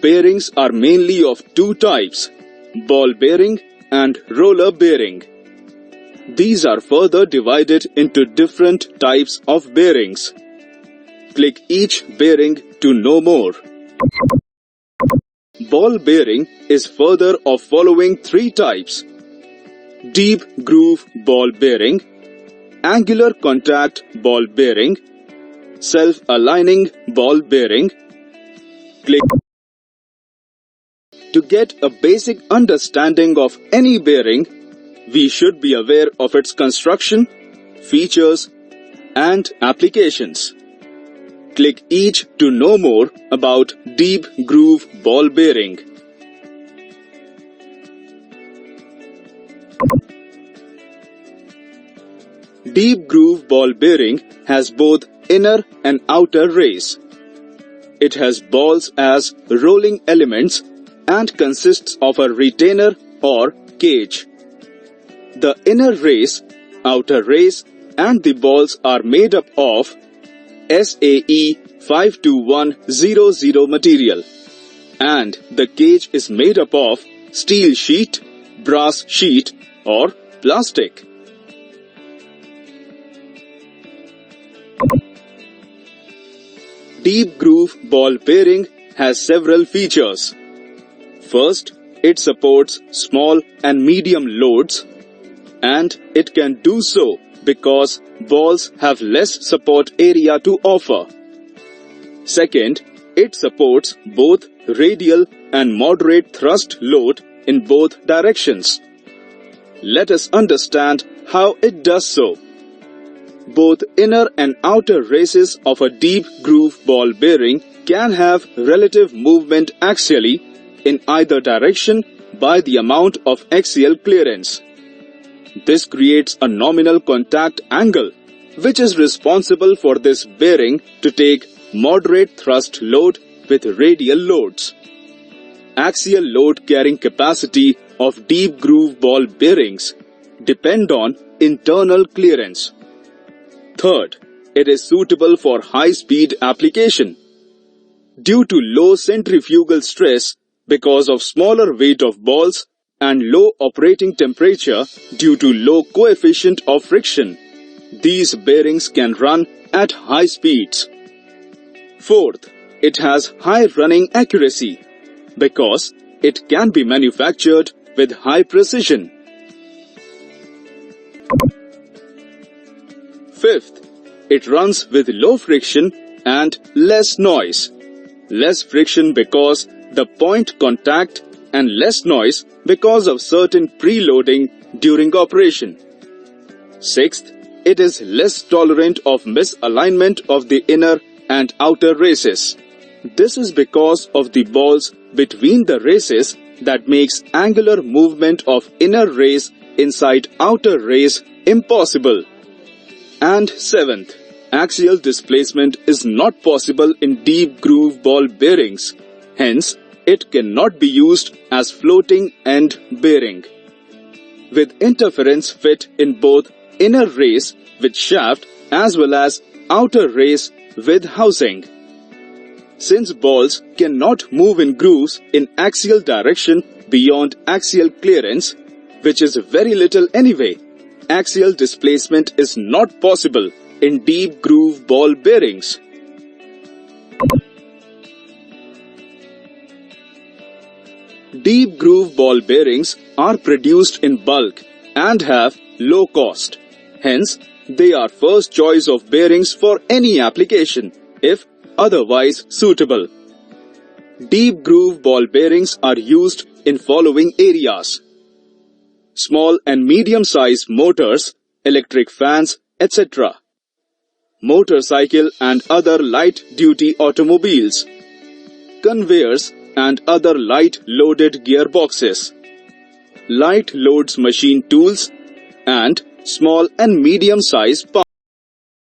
Bearings are mainly of two types, ball bearing and roller bearing. These are further divided into different types of bearings. Click each bearing to know more. Ball bearing is further of following three types: deep groove ball bearing, angular contact ball bearing, self-aligning ball bearing. Click. To get a basic understanding of any bearing, we should be aware of its construction, features, and applications. Click each to know more about deep groove ball bearing. Deep groove ball bearing has both inner and outer race. It has balls as rolling elements and consists of a retainer or cage. The inner race, outer race, and the balls are made up of SAE 52100 material, and the cage is made up of steel sheet, brass sheet, or plastic. Deep groove ball bearing has several features. First, it supports small and medium loads, and it can do so because balls have less support area to offer. Second, it supports both radial and moderate thrust load in both directions. Let us understand how it does so. Both inner and outer races of a deep groove ball bearing can have relative movement axially in either direction by the amount of axial clearance. This creates a nominal contact angle, which is responsible for this bearing to take moderate thrust load with radial loads. Axial load carrying capacity of deep groove ball bearings depend on internal clearance. Third, it is suitable for high-speed application. Due to low centrifugal stress because of smaller weight of balls and low operating temperature due to low coefficient of friction, these bearings can run at high speeds. Fourth, it has high running accuracy because it can be manufactured with high precision. Fifth, it runs with low friction and less noise. Less friction because the point contact and less noise because of certain preloading during operation. Sixth, it is less tolerant of misalignment of the inner and outer races. This is because of the balls between the races that makes angular movement of inner race inside outer race impossible. And seventh, axial displacement is not possible in deep groove ball bearings. Hence, it cannot be used as floating end bearing. With interference fit in both inner race with shaft as well as outer race with housing. Since balls cannot move in grooves in axial direction beyond axial clearance, which is very little anyway, axial displacement is not possible in deep groove ball bearings. Deep groove ball bearings are produced in bulk and have low cost. Hence, they are first choice of bearings for any application, if otherwise suitable. Deep groove ball bearings are used in following areas: small and medium-sized motors, electric fans, etc. Motorcycle and other light-duty automobiles, conveyors and other light-loaded gearboxes, light loads machine tools, and small and medium-sized